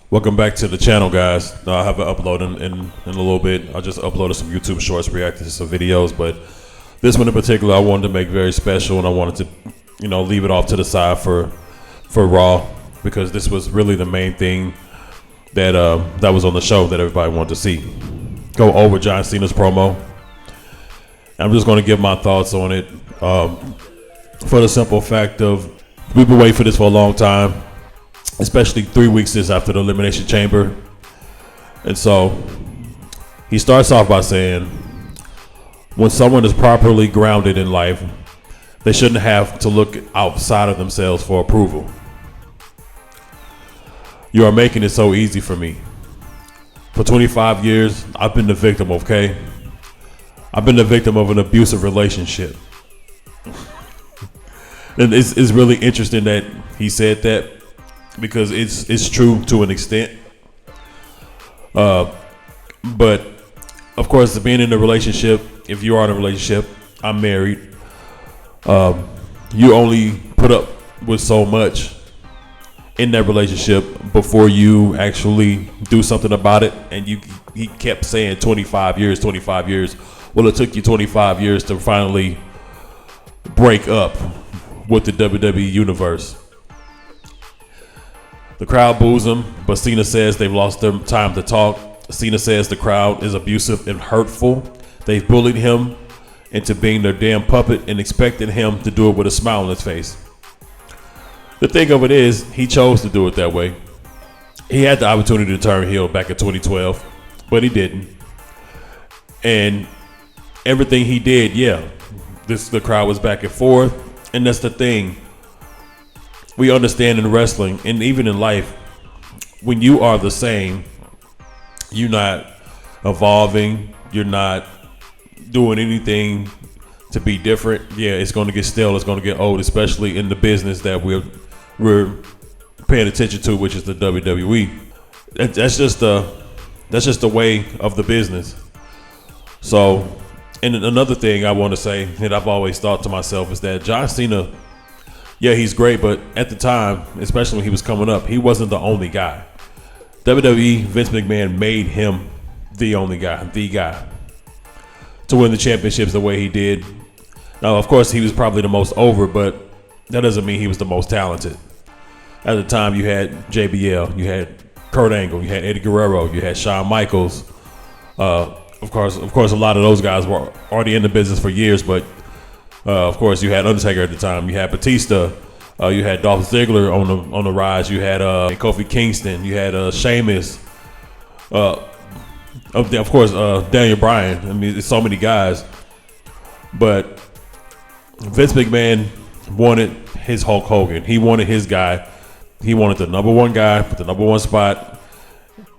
Welcome back to the channel, guys. I haven't uploaded in a little bit. I just uploaded some YouTube shorts, reacted to some videos, but this one in particular I wanted to make very special, and I wanted to, leave it off to the side for Raw, because this was really the main thing that that was on the show that everybody wanted to see. Go over John Cena's promo. I'm just going to give my thoughts on it, for the simple fact of we've been waiting for this for a long time, especially 3 weeks after the Elimination Chamber. And so he starts off by saying, when someone is properly grounded in life, they shouldn't have to look outside of themselves for approval. You are making it so easy for me. For 25 years, I've been the victim, okay? I've been the victim of an abusive relationship. And it's really interesting that he said that, because it's true to an extent. But of course, being in a relationship, if you are in a relationship, I'm married, you only put up with so much in that relationship before you actually do something about it. And he kept saying 25 years. Well, it took you 25 years to finally break up with the WWE Universe. The crowd boos him, but Cena says they've lost their time to talk. Cena says the crowd is abusive and hurtful. They've bullied him into being their damn puppet and expected him to do it with a smile on his face. The thing of it is, he chose to do it that way. He had the opportunity to turn heel back in 2012, but he didn't. And everything he did, the crowd was back and forth. And that's the thing. We understand in wrestling and even in life, when you are the same, you're not evolving, you're not doing anything to be different. Yeah, it's going to get stale, it's going to get old, especially in the business that we're paying attention to, which is the WWE. That's just the way of the business. So, and another thing I want to say that I've always thought to myself is that John Cena, yeah, he's great, but at the time, especially when he was coming up, he wasn't the only guy. WWE, Vince McMahon made him the only guy, to win the championships the way he did. Now, of course, he was probably the most over, but that doesn't mean he was the most talented. At the time, you had JBL, you had Kurt Angle, you had Eddie Guerrero, you had Shawn Michaels. Of course, a lot of those guys were already in the business for years, but of course, you had Undertaker at the time. You had Batista. You had Dolph Ziggler on the rise. You had Kofi Kingston. You had Sheamus. Of course, Daniel Bryan. I mean, there's so many guys. But Vince McMahon wanted his Hulk Hogan. He wanted his guy. He wanted the number one guy for the number one spot.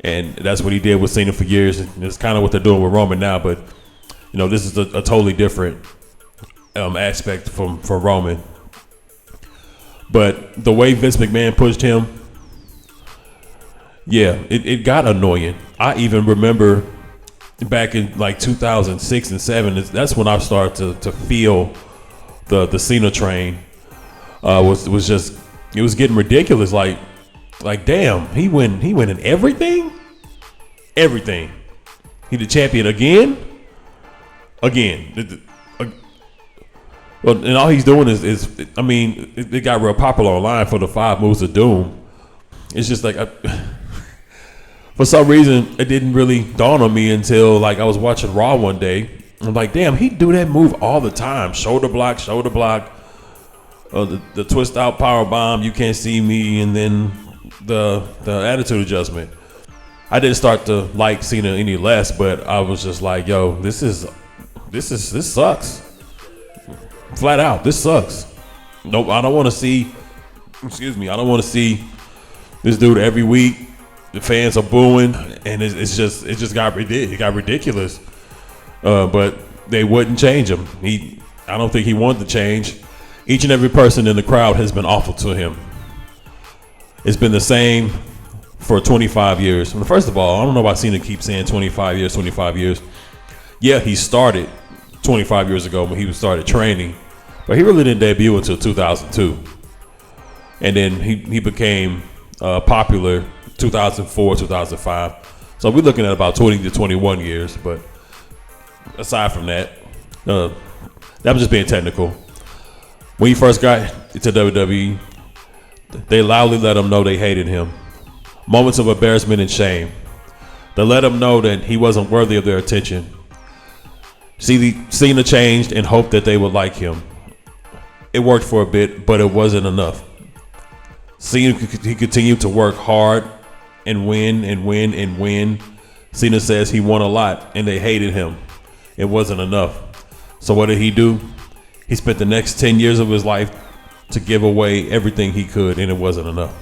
And that's what he did with Cena for years. And it's kind of what they're doing with Roman now. But, this is a totally different aspect from Roman. But the way Vince McMahon pushed him, it got annoying. I even remember back in like 2006 and 7, that's when I started to feel the Cena train was just, it was getting ridiculous. Like damn, he winning everything. He the champion again. Well, and all he's doing is I mean, it got real popular online for the 5 moves of doom. It's just like, for some reason, it didn't really dawn on me until like I was watching Raw one day. I'm like, damn, he do that move all the time. Shoulder block, the twist out power bomb, you can't see me, and then the attitude adjustment. I didn't start to like Cena any less, but I was just like, yo, this sucks. Flat out, this sucks. Nope, I don't want to see. I don't want to see this dude every week. The fans are booing, and it just got ridiculous. But they wouldn't change him. I don't think he wanted to change. Each and every person in the crowd has been awful to him. It's been the same for 25 years. First of all, I don't know why Cena keeps saying 25 years. Yeah, he started 25 years ago when he started training, but he really didn't debut until 2002. And then he became popular 2004, 2005. So we're looking at about 20 to 21 years. But aside from that, that was just being technical. When he first got to WWE, they loudly let him know they hated him. Moments of embarrassment and shame. They let him know that he wasn't worthy of their attention. Cena changed and hoped that they would like him. It worked for a bit, but it wasn't enough. Cena, he continued to work hard and win and win and win. Cena says he won a lot and they hated him. It wasn't enough. So what did he do? He spent the next 10 years of his life to give away everything he could, and it wasn't enough.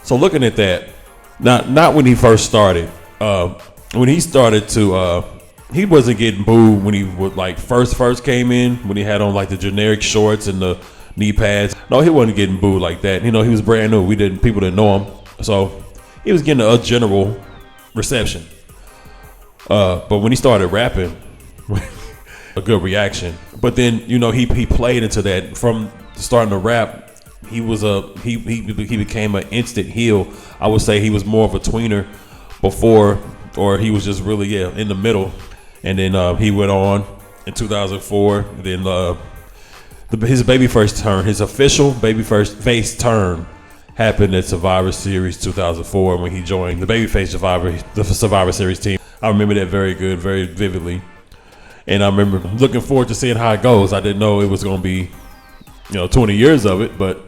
So looking at that, not when he first started. When he started to, he wasn't getting booed when he would like first came in, when he had on like the generic shorts and the knee pads. No, he wasn't getting booed like that. You know, he was brand new. People didn't know him, so he was getting a general reception. But when he started rapping, a good reaction. But then, you know, he played into that from starting to rap. He became an instant heel. I would say he was more of a tweener before, or he was just really in the middle. And then he went on in 2004. Then his babyface turn, his official babyface turn, happened at Survivor Series 2004 when he joined the babyface Survivor Series team. I remember that very vividly. And I remember looking forward to seeing how it goes. I didn't know it was going to be, 20 years of it. But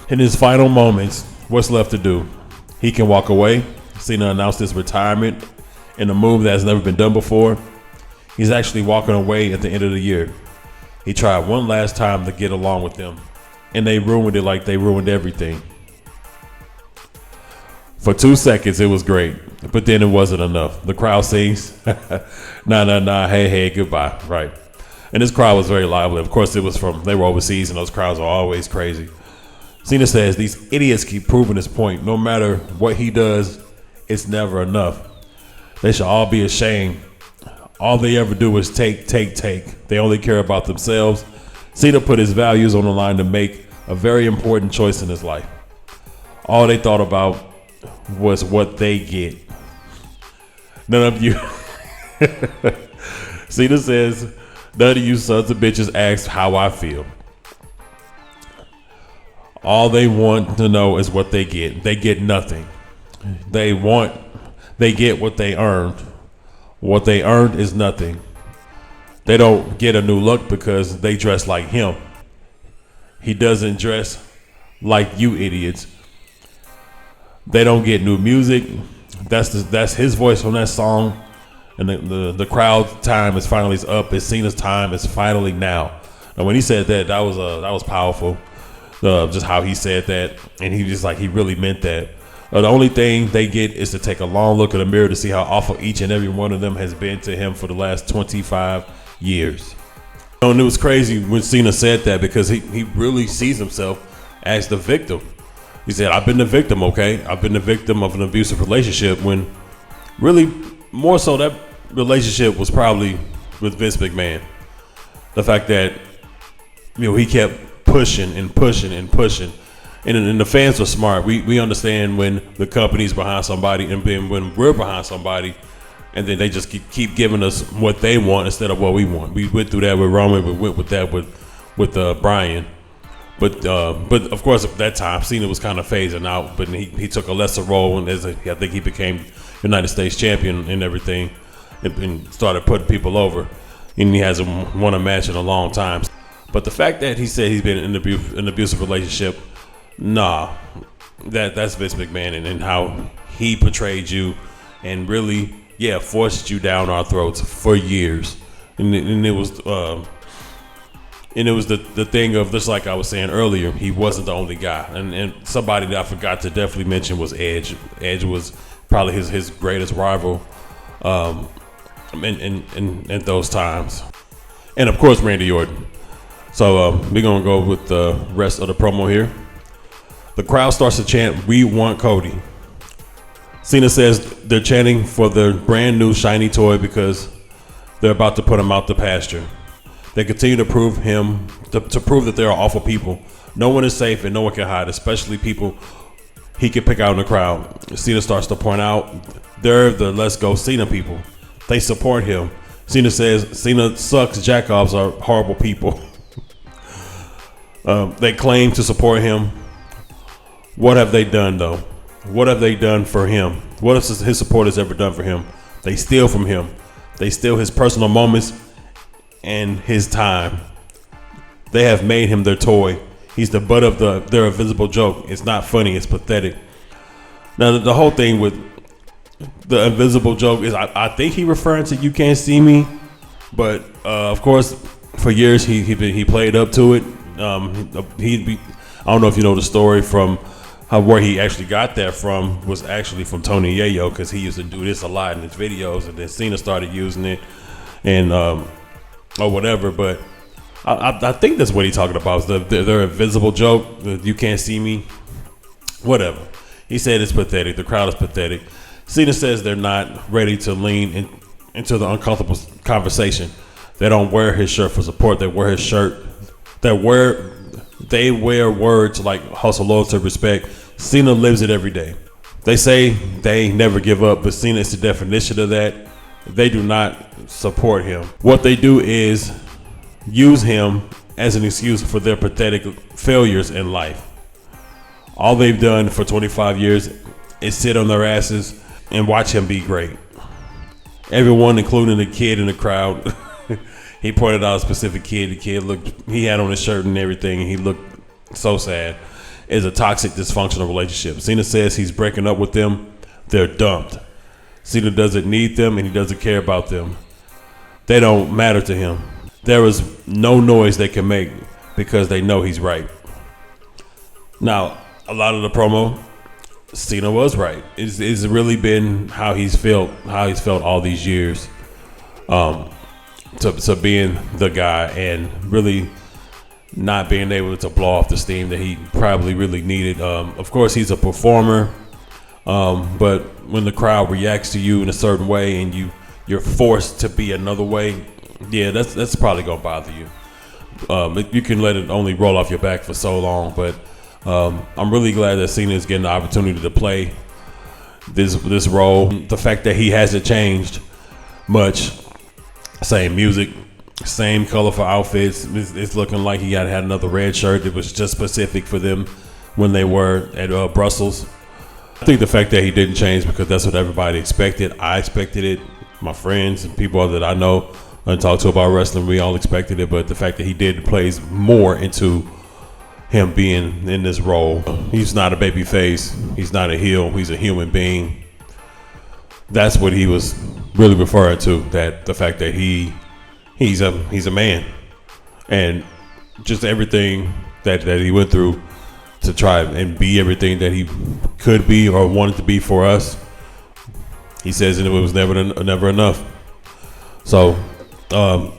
in his final moments, what's left to do? He can walk away. Cena announced his retirement in a move that has never been done before. He's actually walking away at the end of the year. He tried one last time to get along with them, and they ruined it like they ruined everything. For 2 seconds, it was great, but then it wasn't enough. The crowd sings, nah, hey, goodbye, right? And this crowd was very lively. Of course, they were overseas, and those crowds are always crazy. Cena says, these idiots keep proving this point. No matter what he does, it's never enough. They should all be ashamed. All they ever do is take. They only care about themselves. Cena put his values on the line to make a very important choice in his life. All they thought about was what they get. None of you. Cena says, none of you sons of bitches asked how I feel. All they want to know is what they get. They get nothing. They get what they earned. What they earned is nothing. They don't get a new look because they dress like him. He doesn't dress like you idiots. They don't get new music. That's his voice from that song. And the crowd time is finally up. It's Cena's time is finally now. And when he said that was powerful. Just how he said that, and he just he really meant that. The only thing they get is to take a long look in the mirror to see how awful each and every one of them has been to him for the last 25 years. And it was crazy when Cena said that because he really sees himself as the victim. He said, I've been the victim, okay? I've been the victim of an abusive relationship, when really more so that relationship was probably with Vince McMahon. The fact that, he kept pushing. And the fans are smart. We understand when the company's behind somebody, and then when we're behind somebody, and then they just keep giving us what they want instead of what we want. We went through that with Roman. We went with that with Brian. But of course at that time Cena was kind of phasing out. But he took a lesser role, and I think he became United States champion and everything, and started putting people over. And he hasn't won a match in a long time. But the fact that he said he's been in an abusive relationship. Nah, that's Vince McMahon and how he portrayed you, and really, forced you down our throats for years. And it was the thing of, just like I was saying earlier, he wasn't the only guy. And somebody that I forgot to definitely mention was Edge. Edge was probably his greatest rival in those times. And of course, Randy Orton. So we're gonna go with the rest of the promo here. The crowd starts to chant, "We want Cody." Cena says they're chanting for the brand new shiny toy because they're about to put him out the pasture. They continue to prove that they are awful people. No one is safe and no one can hide, especially people he can pick out in the crowd. Cena starts to point out they're the Let's Go Cena people. They support him. Cena says Cena sucks. Jackoffs are horrible people. They claim to support him. What have they done though? What have they done for him? What has his supporters ever done for him? They steal from him. They steal his personal moments and his time. They have made him their toy. He's the butt of their invisible joke. It's not funny. It's pathetic. Now the whole thing with the invisible joke is I think he referring to You Can't See Me, but of course for years he played up to it. I don't know if you know the story from where he actually got that from was actually from Tony Yayo, because he used to do this a lot in his videos, and then Cena started using it and or whatever. But I think that's what he's talking about, is their invisible joke, You Can't See Me, whatever. He said it's pathetic. The crowd is pathetic. Cena says they're not ready to lean into the uncomfortable conversation. They don't wear his shirt for support. They wear his shirt. They wear words like hustle, loyalty, respect. Cena lives it every day. They say they never give up, but Cena is the definition of that. They do not support him. What they do is use him as an excuse for their pathetic failures in life. All they've done for 25 years is sit on their asses and watch him be great. Everyone, including the kid in the crowd, he pointed out a specific kid. The kid he had on his shirt and everything, and he looked so sad. It's a toxic, dysfunctional relationship. Cena says he's breaking up with them. They're dumped. Cena doesn't need them, and he doesn't care about them. They don't matter to him. There is no noise they can make because they know he's right. Now, a lot of the promo, Cena was right. It's really been how he's felt all these years. To being the guy and really not being able to blow off the steam that he probably really needed. Of course, he's a performer, but when the crowd reacts to you in a certain way and you're forced to be another way, yeah, that's probably gonna bother you. You can let it only roll off your back for so long, but I'm really glad that Cena is getting the opportunity to play this role. The fact that he hasn't changed much. Same music, same colorful outfits. It's looking like he had another red shirt. It was just specific for them when they were at Brussels. I think the fact that he didn't change because that's what everybody expected. I expected it. My friends and people that I know and talk to about wrestling, we all expected it. But the fact that he did plays more into him being in this role. He's not a baby face. He's not a heel. He's a human being. That's what he was really referring to, that the fact that he's a man, and just everything that he went through to try and be everything that he could be or wanted to be for us. He says it was never enough. So,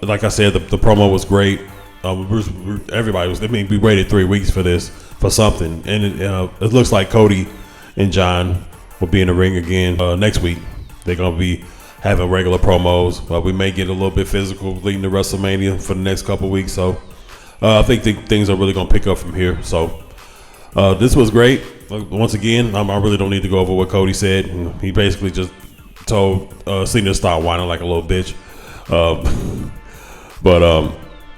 like I said, the promo was great. Everybody was. I mean, we waited 3 weeks for this, for something, and it looks like Cody and John will be in the ring again next week. They're gonna be having regular promos, but we may get a little bit physical leading to WrestleMania for the next couple of weeks. So I think things are really gonna pick up from here. So this was great. Once again, I really don't need to go over what Cody said. He basically just told Cena to start whining like a little bitch.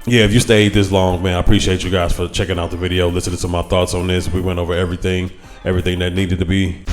Yeah, if you stayed this long, man, I appreciate you guys for checking out the video, listening to my thoughts on this. We went over everything that needed to be.